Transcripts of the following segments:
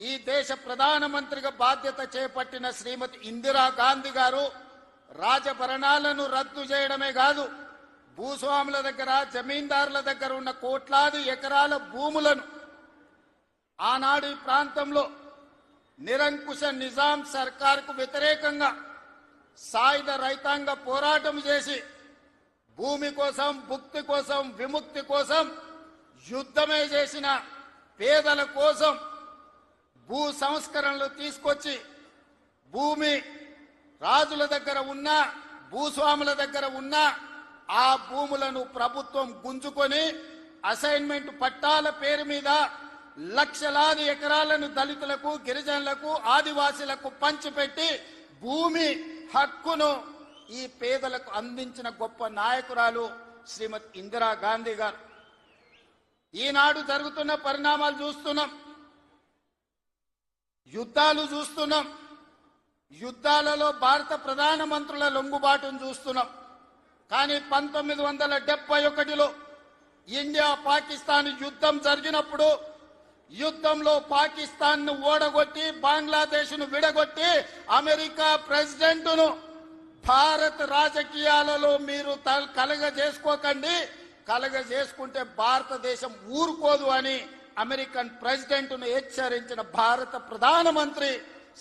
ఈ దేశ ప్రధానమంత్రిగా బాధ్యత చేపట్టిన శ్రీమతి ఇందిరా గాంధీ గారు రాజభరణాలను రద్దు చేయడమే కాదు, భూస్వాముల దగ్గర జమీందారుల దగ్గర ఉన్న కోట్లాది ఎకరాల భూములను ఆనాడు ఈ ప్రాంతంలో నిరంకుశ నిజాం సర్కార్కు వ్యతిరేకంగా సాయుధ రైతాంగ పోరాటం చేసి భూమి కోసం, భుక్తి కోసం, విముక్తి కోసం యుద్ధమే చేసిన పేదల కోసం భూ సంస్కరణలు తీసుకొచ్చి భూమి రాజుల దగ్గర ఉన్న, భూస్వాముల దగ్గర ఉన్న ఆ భూములను ప్రభుత్వం గుంజుకొని అసైన్మెంట్ పట్టాల పేరు మీద లక్షలాది ఎకరాలను దళితులకు, గిరిజనులకు, ఆదివాసీలకు పంచిపెట్టి భూమి హక్కును ఈ పేదలకు అందించిన గొప్ప నాయకురాలు శ్రీమతి ఇందిరా గాంధీ గారు. ఈనాడు జరుగుతున్న పరిణామాలు చూస్తున్నాం, యుద్ధాలు చూస్తున్నాం, యుద్ధాలలో భారత ప్రధానమంత్రుల లొంగుబాటును చూస్తున్నాం. కానీ 1971లో ఇండియా పాకిస్తాన్ యుద్ధం జరిగినప్పుడు యుద్ధంలో పాకిస్తాన్ను ఓడగొట్టి బంగ్లాదేశ్ను విడగొట్టి అమెరికా ప్రెసిడెంట్ను భారత్ రాజకీయాలలో మీరు కలగజేసుకోకండి, కలగజేసుకుంటే భారతదేశం ఊరుకోదు అని అమెరికన్ ప్రెసిడెంట్ను హెచ్చరించిన భారత ప్రధానమంత్రి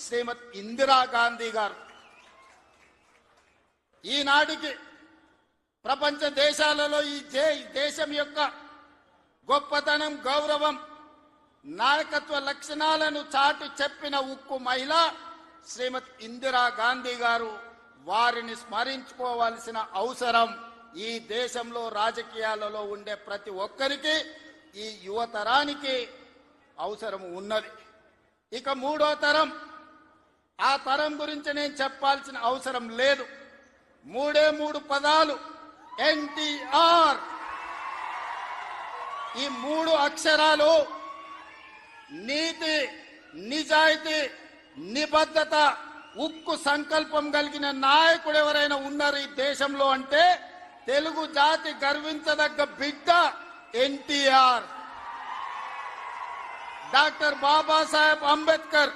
శ్రీమతి ఇందిరా గాంధీ గారు. ఈనాటికి ప్రపంచ దేశాలలో ఈ దేశం యొక్క గొప్పతనం, గౌరవం, నాయకత్వ లక్షణాలను చాటి చెప్పిన ఉక్కు మహిళ శ్రీమతి ఇందిరా గాంధీ గారు. వారిని స్మరించుకోవాల్సిన అవసరం ఈ దేశంలో రాజకీయాలలో ఉండే ప్రతి ఒక్కరికి, ఈ యువతరానికి అవసరం ఉన్నది. ఇక మూడో తరం, ఆ తరం గురించి నేను చెప్పాల్సిన అవసరం లేదు. మూడు పదాలు, ఎన్టీఆర్. ఈ 3 అక్షరాలు నీతి, నిజాయితీ, నిబద్ధత, ఉక్కు సంకల్పం కలిగిన నాయకుడు ఎవరైనా ఉన్నారు ఈ దేశంలో అంటే తెలుగు జాతి గర్వించదగ్గ బిడ్డ ఎన్టీఆర్. డాక్టర్ బాబాసాహెబ్ అంబేద్కర్,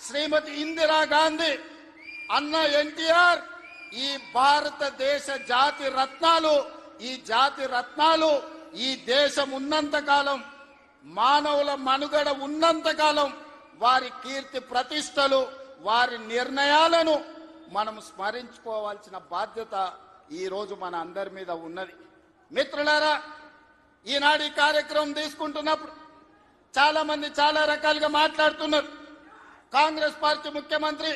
శ్రీమతి ఇందిరా గాంధీ, అన్న ఎన్టీఆర్ ఈ భారతదేశ జాతి రత్నాలు. ఈ జాతి రత్నాలు ఈ దేశం ఉన్నంతకాలం, మానవుల మనుగడ ఉన్నంతకాలం వారి కీర్తి ప్రతిష్టలు, వారి నిర్ణయాలను మనం స్మరించుకోవాల్సిన బాధ్యత ఈ రోజు మన అందరి మీద ఉన్నది. మిత్రులారా, ఈనాడు ఈ కార్యక్రమం తీసుకుంటున్నప్పుడు చాలా మంది చాలా రకాలుగా మాట్లాడుతున్నారు. కాంగ్రెస్ పార్టీ ముఖ్యమంత్రి,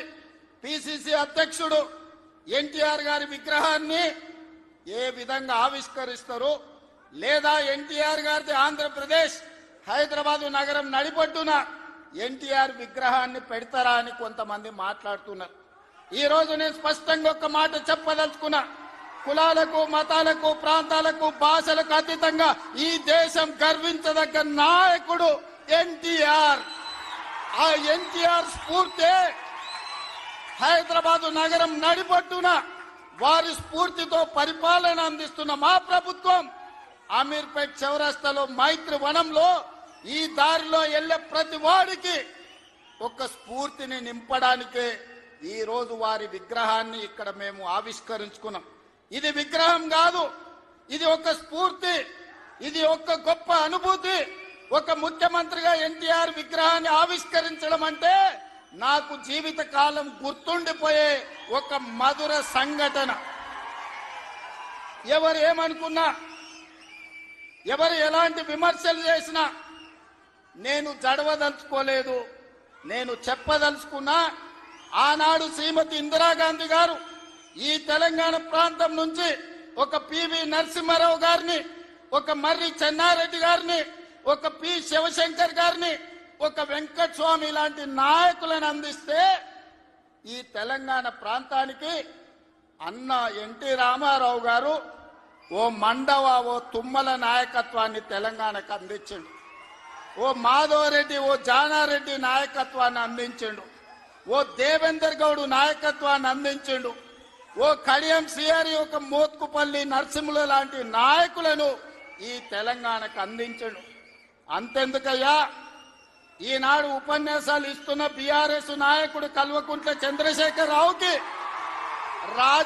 పిసిసి అధ్యక్షుడు ఎన్టీఆర్ గారి విగ్రహాన్ని ఏ విధంగా ఆవిష్కరిస్తారు, లేదా ఎన్టీఆర్ గారిది ఆంధ్రప్రదేశ్ హైదరాబాదు నగరం నడిపొడ్డున ఎన్టీఆర్ విగ్రహాన్ని పెడతారా అని కొంతమంది మాట్లాడుతున్నారు. ఈ రోజు నేను స్పష్టంగా ఒక మాట చెప్పదలుచుకున్నా. కులాలకు, మతాలకు, ప్రాంతాలకు, భాషలకు అతీతంగా ఈ దేశం గర్వించదగ్గ నాయకుడు ఎన్టీఆర్. ఆ ఎన్టీఆర్ స్ఫూర్తి హైదరాబాదు నగరం నడిపొట్టున వారి స్ఫూర్తితో పరిపాలన అందిస్తున్న మా ప్రభుత్వం అమీర్పేట్ చౌరస్తాలో మైత్రి వనంలో ఈ దారిలో వెళ్లే ప్రతి వాడికి ఒక స్ఫూర్తిని నింపడానికే ఈ రోజు వారి విగ్రహాన్ని ఇక్కడ మేము ఆవిష్కరించుకున్నాం. ఇది విగ్రహం కాదు, ఇది ఒక స్ఫూర్తి, ఇది ఒక గొప్ప అనుభూతి. ఒక ముఖ్యమంత్రిగా ఎన్టీఆర్ విగ్రహాన్ని ఆవిష్కరించడం అంటే నాకు జీవిత కాలం గుర్తుండిపోయే ఒక మధుర సంఘటన. ఎవరు ఏమనుకున్నా, ఎవరు ఎలాంటి విమర్శలు చేసినా నేను జడవదలుచుకోలేదు. నేను చెప్పదలుచుకున్నా, ఆనాడు శ్రీమతి ఇందిరాగాంధీ గారు ఈ తెలంగాణ ప్రాంతం నుంచి ఒక పివి నరసింహారావు గారిని, ఒక మర్రి చెన్నారెడ్డి గారిని, ఒక పి శివశంకర్ గారిని, ఒక వెంకటస్వామి లాంటి నాయకులను అందిస్తే ఈ తెలంగాణ ప్రాంతానికి అన్న ఎన్టీ రామారావు గారు ఓ మండవ, ఓ తుమ్మల నాయకత్వాన్ని తెలంగాణకు అందించిండు. ఓ మాధవరెడ్డి, ఓ జానారెడ్డి నాయకత్వాన్ని అందించిండు. ఓ దేవేందర్ గౌడ్ నాయకత్వాన్ని అందించిండు. ఓ కడియం శ్రీహరి, ఒక మోత్కుపల్లి నరసింహుల లాంటి నాయకులను ఈ తెలంగాణకు అందించండు. అంతెందుకయ్యా, ఈనాడు ఉపన్యాసాలు ఇస్తున్న బీఆర్ఎస్ నాయకుడు కల్వకుంట్ల చంద్రశేఖర్ రావుకి